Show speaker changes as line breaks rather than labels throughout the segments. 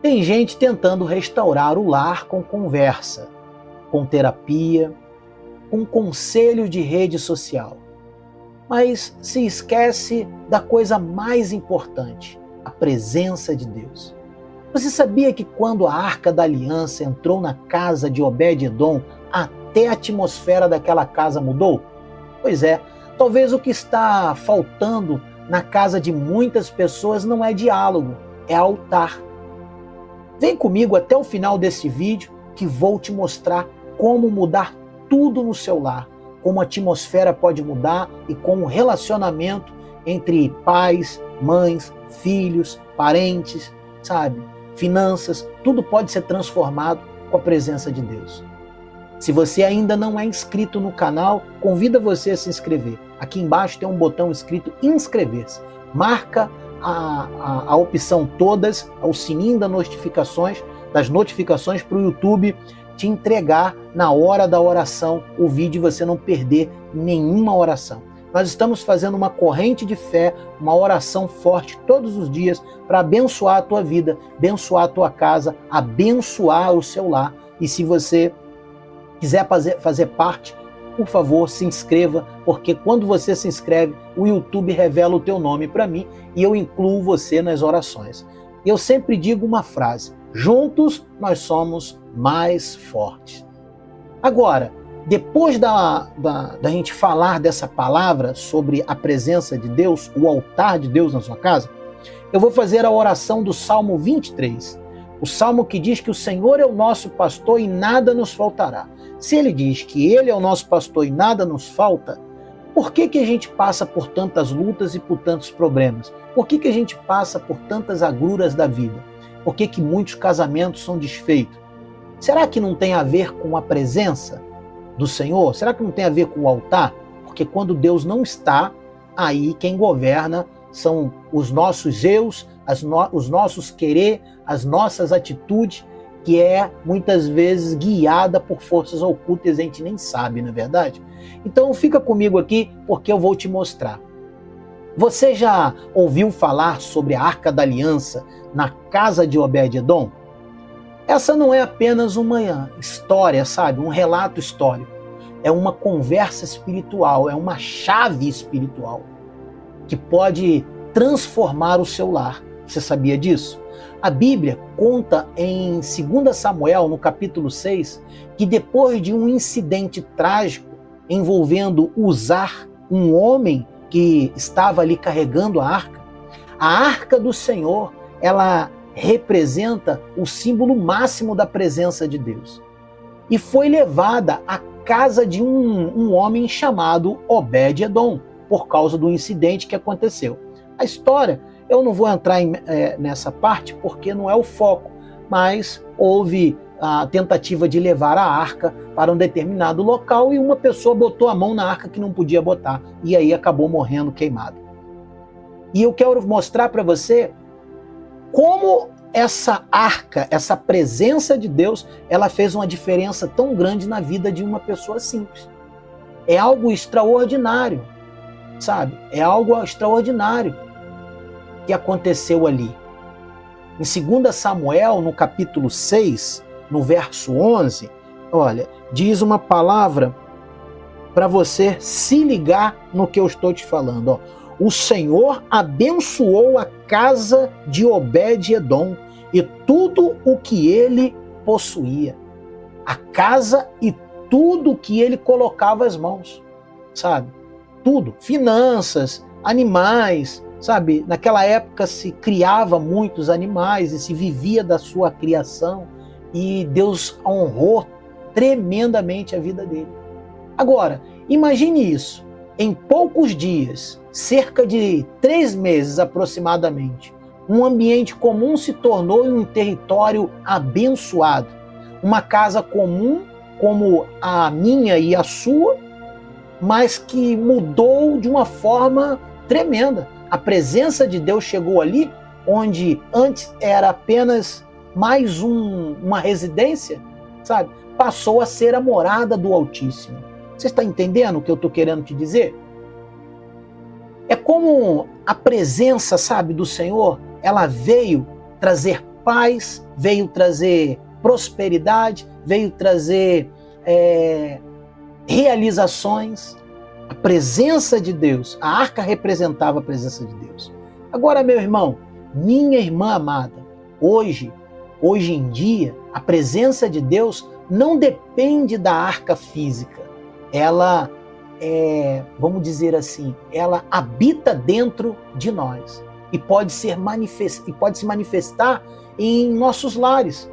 Tem gente tentando restaurar o lar com conversa, com terapia, com conselho de rede social. Mas se esquece da coisa mais importante, a presença de Deus. Você sabia que quando a Arca da Aliança entrou na casa de Obed-Edom, até a atmosfera daquela casa mudou? Pois é, talvez o que está faltando na casa de muitas pessoas não é diálogo, é altar. Vem comigo até o final desse vídeo que vou te mostrar como mudar tudo no seu lar, como a atmosfera pode mudar e como o relacionamento entre pais, mães, filhos, parentes, sabe, finanças, tudo pode ser transformado com a presença de Deus. Se você ainda não é inscrito no canal, convido você a se inscrever. Aqui embaixo tem um botão escrito inscrever-se. Marca a opção todas, o sininho das notificações para o YouTube te entregar na hora da oração o vídeo e você não perder nenhuma oração. Nós estamos fazendo uma corrente de fé, uma oração forte todos os dias para abençoar a tua vida, abençoar a tua casa, abençoar o seu lar. E se você quiser fazer parte, por favor, se inscreva, porque quando você se inscreve, o YouTube revela o teu nome para mim e eu incluo você nas orações. E eu sempre digo uma frase: juntos nós somos mais fortes. Agora, depois da gente falar dessa palavra sobre a presença de Deus, o altar de Deus na sua casa, eu vou fazer a oração do Salmo 23. O Salmo que diz que o Senhor é o nosso pastor e nada nos faltará. Se ele diz que ele é o nosso pastor e nada nos falta, por que a gente passa por tantas lutas e por tantos problemas? Por que a gente passa por tantas agruras da vida? Por que muitos casamentos são desfeitos? Será que não tem a ver com a presença do Senhor? Será que não tem a ver com o altar? Porque quando Deus não está, aí quem governa são os nossos eus, os nossos querer, as nossas atitudes, que é muitas vezes guiada por forças ocultas, a gente nem sabe, não é verdade? Então fica comigo aqui porque eu vou te mostrar. Você já ouviu falar sobre a Arca da Aliança na casa de Obed-Edom? Essa não é apenas uma história, sabe? Um relato histórico. É uma conversa espiritual, é uma chave espiritual que pode transformar o seu lar. Você sabia disso? A Bíblia conta em 2 Samuel, no capítulo 6, que depois de um incidente trágico envolvendo Uzar, um homem que estava ali carregando a Arca do Senhor, ela representa o símbolo máximo da presença de Deus. E foi levada à casa de um homem chamado Obed-Edom, por causa do incidente que aconteceu. A história, eu não vou entrar nessa parte porque não é o foco, mas houve a tentativa de levar a arca para um determinado local e uma pessoa botou a mão na arca que não podia botar e aí acabou morrendo queimado. E eu quero mostrar para você como essa arca, essa presença de Deus, ela fez uma diferença tão grande na vida de uma pessoa simples. É algo extraordinário, sabe? É algo extraordinário que aconteceu ali. Em 2 Samuel, no capítulo 6, no verso 11, olha, diz uma palavra para você se ligar no que eu estou te falando. Ó. O Senhor abençoou a casa de Obed-Edom e tudo o que ele possuía. A casa e tudo o que ele colocava as mãos, sabe? Tudo, finanças, animais, sabe? Naquela época se criava muitos animais e se vivia da sua criação e Deus honrou tremendamente a vida dele. Agora, imagine isso, em poucos dias, cerca de 3 meses aproximadamente, um ambiente comum se tornou um território abençoado. Uma casa comum, como a minha e a sua, mas que mudou de uma forma tremenda. A presença de Deus chegou ali, onde antes era apenas mais uma residência, sabe? Passou a ser a morada do Altíssimo. Você está entendendo o que eu estou querendo te dizer? É como a presença, sabe, do Senhor, ela veio trazer paz, veio trazer prosperidade, veio trazer realizações. A presença de Deus, a arca representava a presença de Deus. Agora, meu irmão, minha irmã amada, hoje em dia, a presença de Deus não depende da arca física. Ela vamos dizer assim, ela habita dentro de nós e pode se manifestar em nossos lares,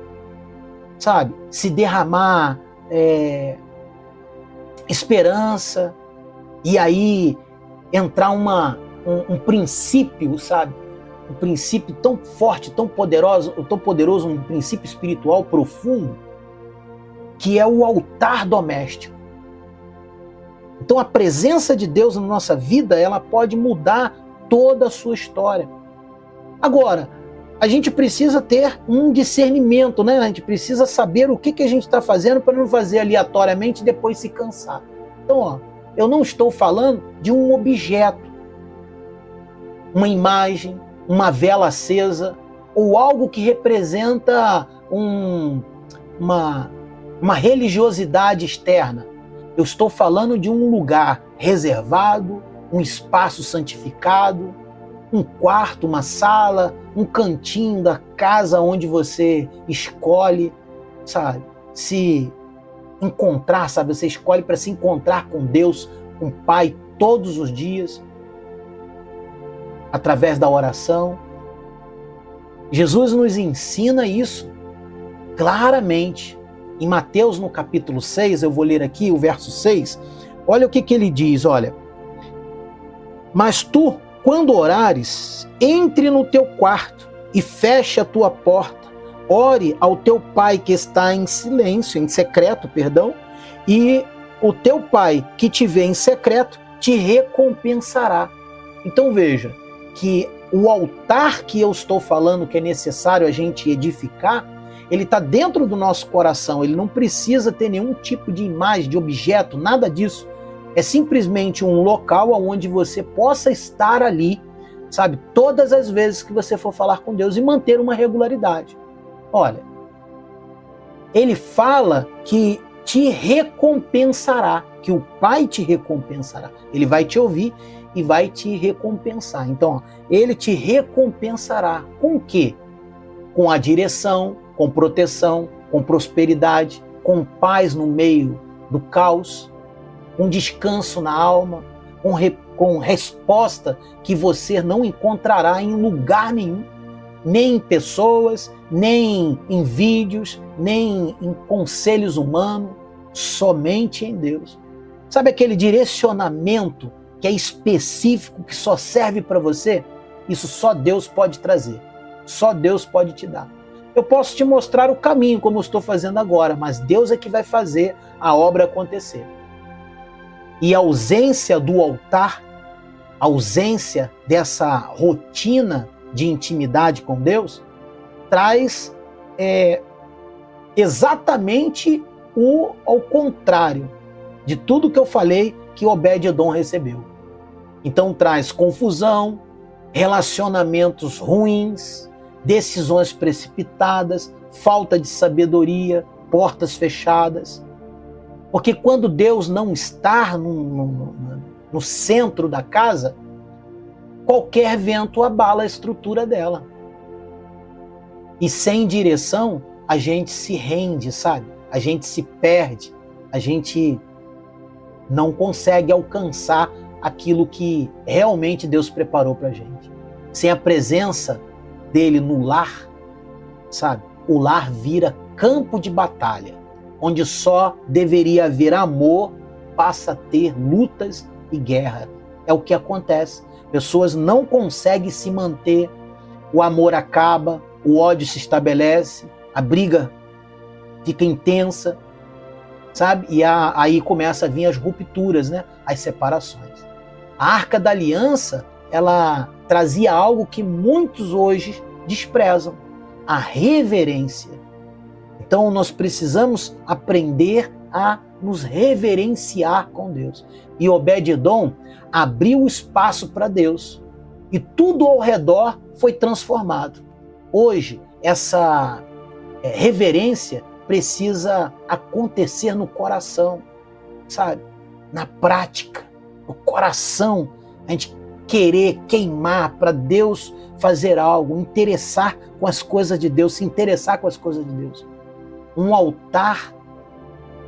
sabe? Se derramar esperança, e aí entrar um princípio, sabe? Um princípio tão forte, tão poderoso, um princípio espiritual profundo, que é o altar doméstico. Então a presença de Deus na nossa vida, ela pode mudar toda a sua história. Agora, a gente precisa ter um discernimento, né? A gente precisa saber o que a gente está fazendo para não fazer aleatoriamente e depois se cansar. Então, eu não estou falando de um objeto, uma imagem, uma vela acesa, ou algo que representa uma religiosidade externa. Eu estou falando de um lugar reservado, um espaço santificado, um quarto, uma sala, um cantinho da casa onde você escolhe, sabe, se encontrar, sabe, você escolhe para se encontrar com Deus, com o Pai, todos os dias, através da oração. Jesus nos ensina isso claramente. Em Mateus, no capítulo 6, eu vou ler aqui o verso 6, olha o que ele diz, olha. Mas tu, quando orares, entre no teu quarto e feche a tua porta, ore ao teu Pai que está em silêncio, em secreto, perdão, e o teu Pai que te vê em secreto te recompensará. Então veja que o altar que eu estou falando que é necessário a gente edificar, ele está dentro do nosso coração, ele não precisa ter nenhum tipo de imagem, de objeto, nada disso. É simplesmente um local onde você possa estar ali, sabe, todas as vezes que você for falar com Deus e manter uma regularidade. Olha, ele fala que te recompensará, que o Pai te recompensará. Ele vai te ouvir e vai te recompensar. Então, ele te recompensará com o quê? Com a direção, com proteção, com prosperidade, com paz no meio do caos, com descanso na alma, com resposta que você não encontrará em lugar nenhum, nem em pessoas, nem em vídeos, nem em conselhos humanos, somente em Deus. Sabe aquele direcionamento que é específico, que só serve para você? Isso só Deus pode trazer, só Deus pode te dar. Eu posso te mostrar o caminho, como eu estou fazendo agora, mas Deus é que vai fazer a obra acontecer. E a ausência do altar, a ausência dessa rotina de intimidade com Deus, traz exatamente ao contrário de tudo que eu falei que Obed-Edom recebeu. Então traz confusão, relacionamentos ruins, decisões precipitadas, falta de sabedoria, portas fechadas. Porque quando Deus não está no centro da casa, qualquer vento abala a estrutura dela. E sem direção, a gente se rende, sabe? A gente se perde, a gente não consegue alcançar aquilo que realmente Deus preparou para a gente. Sem a presença dele no lar, sabe? O lar vira campo de batalha, onde só deveria haver amor, passa a ter lutas e guerra. É o que acontece. Pessoas não conseguem se manter, o amor acaba, o ódio se estabelece, a briga fica intensa, sabe? E aí começa a vir as rupturas, né? As separações. A Arca da Aliança, ela trazia algo que muitos hoje desprezam, a reverência. Então nós precisamos aprender a nos reverenciar com Deus. E Obed-Edom abriu espaço para Deus. E tudo ao redor foi transformado. Hoje, essa reverência precisa acontecer no coração, sabe? Na prática, no coração, a gente querer queimar para Deus fazer algo, interessar com as coisas de Deus, se interessar com as coisas de Deus. Um altar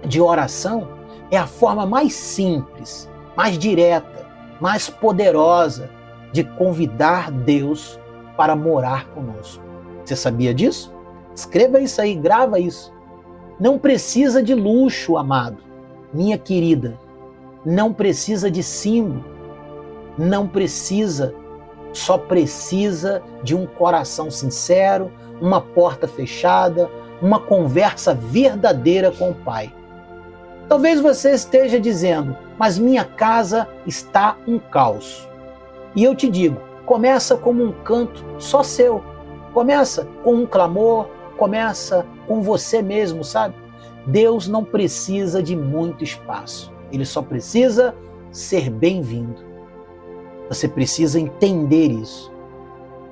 de oração é a forma mais simples, mais direta, mais poderosa de convidar Deus para morar conosco. Você sabia disso? Escreva isso aí, grava isso. Não precisa de luxo, amado, minha querida. Não precisa de símbolo. Não precisa, só precisa de um coração sincero, uma porta fechada, uma conversa verdadeira com o Pai. Talvez você esteja dizendo, mas minha casa está um caos. E eu te digo, começa como um canto só seu. Começa com um clamor, começa com você mesmo, sabe? Deus não precisa de muito espaço. Ele só precisa ser bem-vindo. Você precisa entender isso.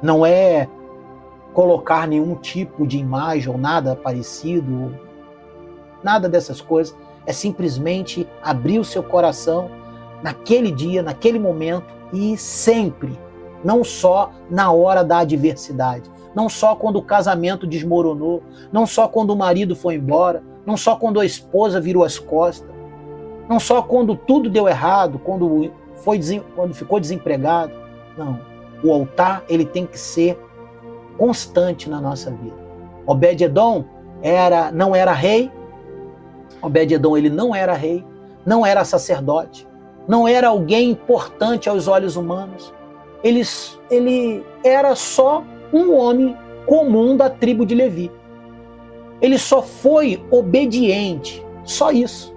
Não é colocar nenhum tipo de imagem ou nada parecido, nada dessas coisas. É simplesmente abrir o seu coração naquele dia, naquele momento e sempre. Não só na hora da adversidade. Não só quando o casamento desmoronou. Não só quando o marido foi embora. Não só quando a esposa virou as costas. Não só quando tudo deu errado, quando ficou desempregado. Não. O altar, ele tem que ser constante na nossa vida. Obed-edom não era rei. Obed-edom, ele não era rei, não era sacerdote, não era alguém importante aos olhos humanos. Ele era só um homem comum da tribo de Levi. Ele só foi obediente, só isso.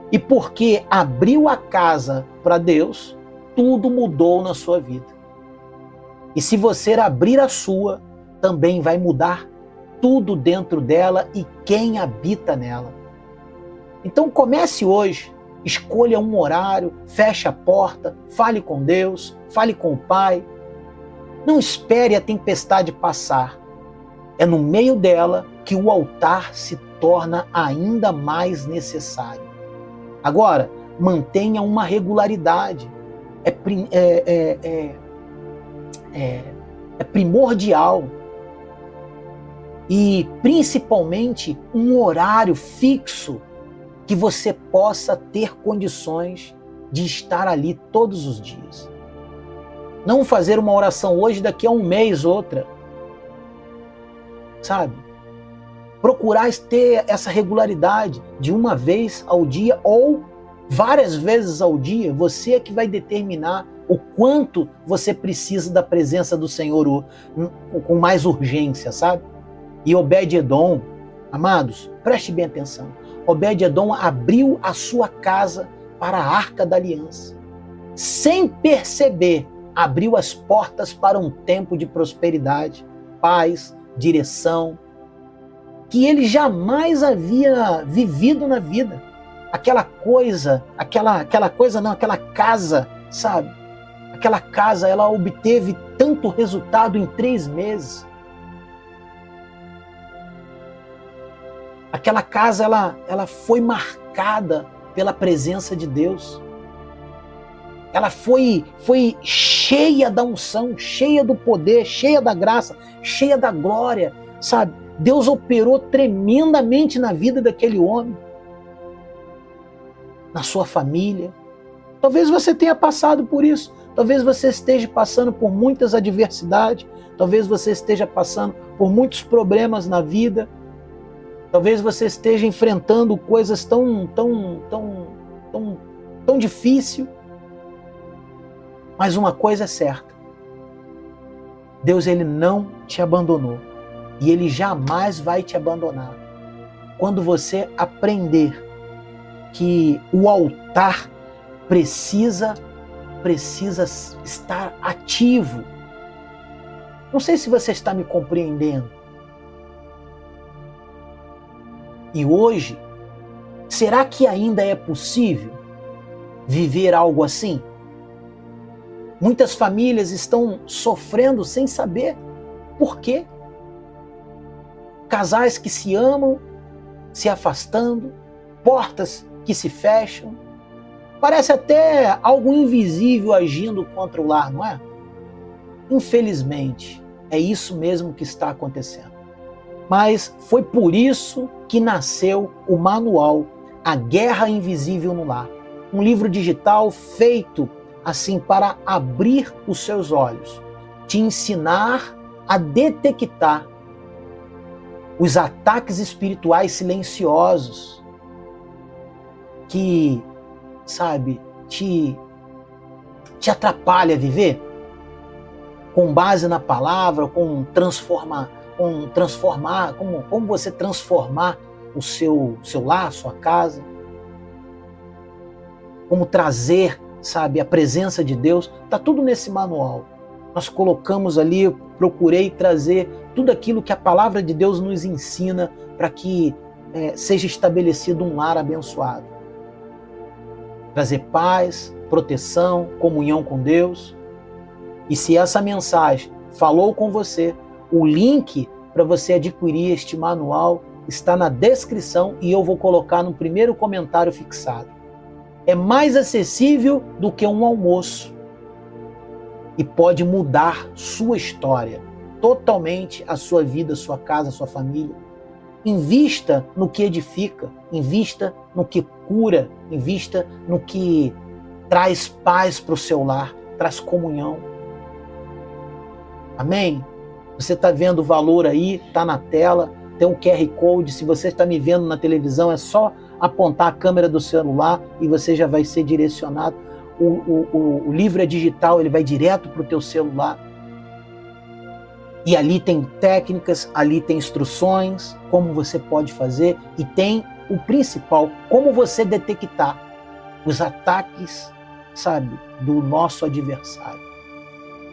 E porque abriu a casa para Deus, tudo mudou na sua vida. E se você abrir a sua, também vai mudar tudo dentro dela e quem habita nela. Então comece hoje, escolha um horário, feche a porta, fale com Deus, fale com o Pai. Não espere a tempestade passar. É no meio dela que o altar se torna ainda mais necessário. Agora, mantenha uma regularidade. É primordial. E principalmente um horário fixo que você possa ter condições de estar ali todos os dias. Não fazer uma oração hoje, daqui a um mês, outra. Sabe? Procurar ter essa regularidade de uma vez ao dia ou várias vezes ao dia. Você é que vai determinar o quanto você precisa da presença do Senhor com mais urgência, sabe? E Obed-edom, amados, preste bem atenção. Obed-edom abriu a sua casa para a Arca da Aliança. Sem perceber, abriu as portas para um tempo de prosperidade, paz, direção, que ele jamais havia vivido na vida. Aquela casa, sabe? Aquela casa, ela obteve tanto resultado em 3 meses. Aquela casa, ela foi marcada pela presença de Deus. Ela foi cheia da unção, cheia do poder, cheia da graça, cheia da glória, sabe? Deus operou tremendamente na vida daquele homem, na sua família. Talvez você tenha passado por isso. Talvez você esteja passando por muitas adversidades. Talvez você esteja passando por muitos problemas na vida. Talvez você esteja enfrentando coisas tão difíceis. Mas uma coisa é certa. Deus, ele não te abandonou. E ele jamais vai te abandonar. Quando você aprender que o altar precisa estar ativo. Não sei se você está me compreendendo. E hoje, será que ainda é possível viver algo assim? Muitas famílias estão sofrendo sem saber por quê. casais que se amam, se afastando, portas que se fecham. Parece até algo invisível agindo contra o lar, não é? Infelizmente, é isso mesmo que está acontecendo. Mas foi por isso que nasceu o manual A Guerra Invisível no Lar. Um livro digital feito assim para abrir os seus olhos, te ensinar a detectar os ataques espirituais silenciosos que, sabe, te atrapalha a viver com base na palavra, como você transformar o seu lar, sua casa, como trazer, sabe, a presença de Deus. Está tudo nesse manual. Nós colocamos ali, eu procurei trazer tudo aquilo que a palavra de Deus nos ensina para que seja estabelecido um lar abençoado. Trazer paz, proteção, comunhão com Deus. E se essa mensagem falou com você, o link para você adquirir este manual está na descrição e eu vou colocar no primeiro comentário fixado. É mais acessível do que um almoço e pode mudar sua história, totalmente a sua vida, sua casa, sua família. Invista no que edifica, invista no que cura, invista no que traz paz para o seu lar, traz comunhão. Amém? Você está vendo o valor aí, está na tela, tem um QR Code. Se você está me vendo na televisão, é só apontar a câmera do celular e você já vai ser direcionado. O livro é digital, ele vai direto para o teu celular. E ali tem técnicas, ali tem instruções, como você pode fazer, e tem o principal, como você detectar os ataques, sabe, do nosso adversário.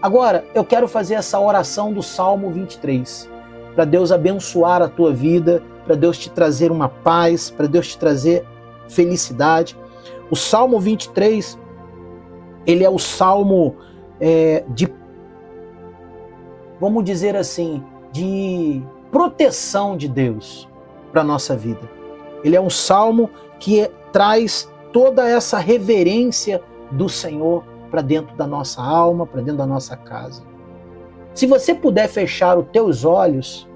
Agora, eu quero fazer essa oração do Salmo 23, para Deus abençoar a tua vida, para Deus te trazer uma paz, para Deus te trazer felicidade. O Salmo 23, ele é o salmo vamos dizer assim, de proteção de Deus para a nossa vida. Ele é um salmo que traz toda essa reverência do Senhor para dentro da nossa alma, para dentro da nossa casa. Se você puder fechar os teus olhos,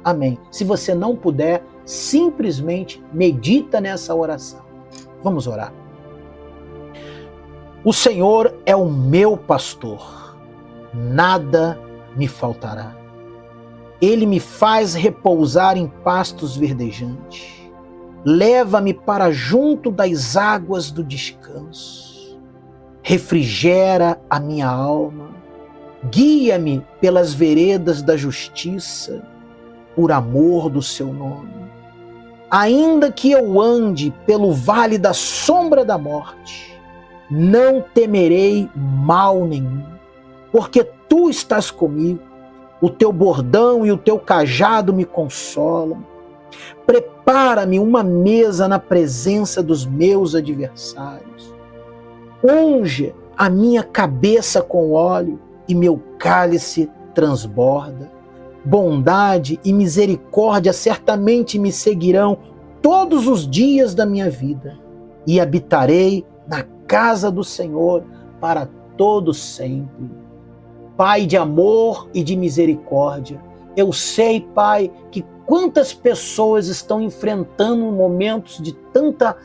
amém. Se você não puder, simplesmente medita nessa oração. Vamos orar. O Senhor é o meu pastor, nada me faltará. Ele me faz repousar em pastos verdejantes. Leva-me para junto das águas do descanso. Refrigera a minha alma. Guia-me pelas veredas da justiça, por amor do seu nome. Ainda que eu ande pelo vale da sombra da morte, não temerei mal nenhum, porque tu estás comigo, o teu bordão e o teu cajado me consolam. Prepara-me uma mesa na presença dos meus adversários. Unge a minha cabeça com óleo e meu cálice transborda. Bondade e misericórdia certamente me seguirão todos os dias da minha vida, e habitarei na casa do Senhor para todo sempre. Pai de amor e de misericórdia, eu sei, Pai, que quantas pessoas estão enfrentando momentos de tanta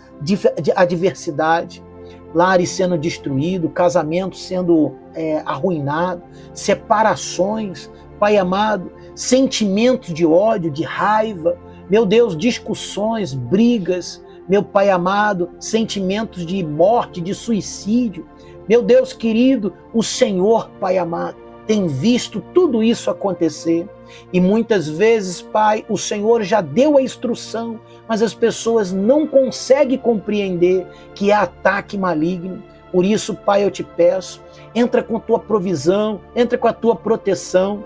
adversidade, lares sendo destruídos, casamentos sendo arruinados, separações, Pai amado, sentimentos de ódio, de raiva, meu Deus, discussões, brigas, meu Pai amado, sentimentos de morte, de suicídio. Meu Deus querido, o Senhor, Pai amado, tem visto tudo isso acontecer. E muitas vezes, Pai, o Senhor já deu a instrução, mas as pessoas não conseguem compreender que é ataque maligno. Por isso, Pai, eu te peço, entra com a tua provisão, entra com a tua proteção,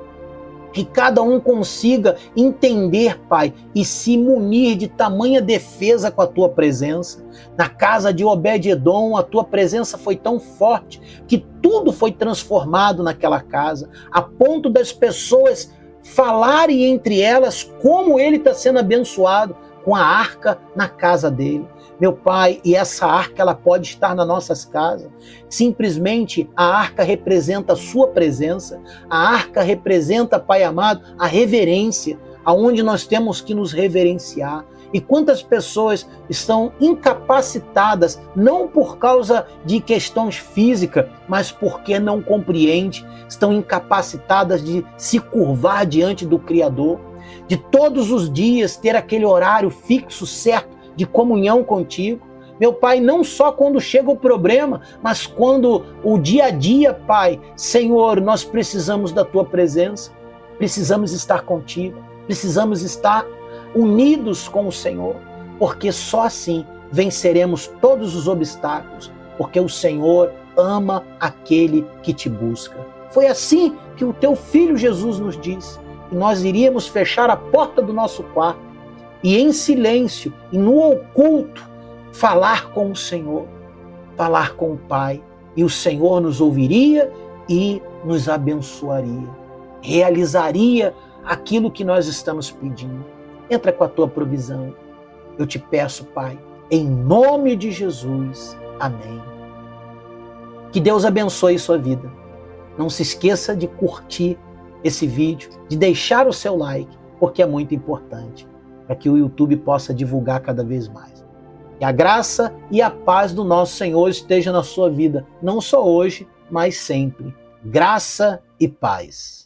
que cada um consiga entender, Pai, e se munir de tamanha defesa com a tua presença. Na casa de Obed-Edom, a tua presença foi tão forte que tudo foi transformado naquela casa, a ponto das pessoas falarem entre elas como ele está sendo abençoado com a arca na casa dele. Meu Pai, e essa arca ela pode estar nas nossas casas. Simplesmente a arca representa a sua presença. A arca representa, Pai amado, a reverência, aonde nós temos que nos reverenciar. E quantas pessoas estão incapacitadas, não por causa de questões físicas, mas porque não compreendem, estão incapacitadas de se curvar diante do Criador, de todos os dias ter aquele horário fixo, certo, de comunhão contigo. Meu Pai, não só quando chega o problema, mas quando o dia a dia, Pai, Senhor, nós precisamos da Tua presença, precisamos estar contigo, precisamos estar unidos com o Senhor, porque só assim venceremos todos os obstáculos, porque o Senhor ama aquele que te busca. Foi assim que o teu Filho Jesus nos disse, que nós iríamos fechar a porta do nosso quarto e em silêncio e no oculto falar com o Senhor, falar com o Pai, e o Senhor nos ouviria e nos abençoaria, realizaria aquilo que nós estamos pedindo. Entra com a tua provisão. Eu te peço, Pai, em nome de Jesus. Amém. Que Deus abençoe sua vida. Não se esqueça de curtir esse vídeo, de deixar o seu like, porque é muito importante, para que o YouTube possa divulgar cada vez mais. Que a graça e a paz do nosso Senhor esteja na sua vida, não só hoje, mas sempre. Graça e paz.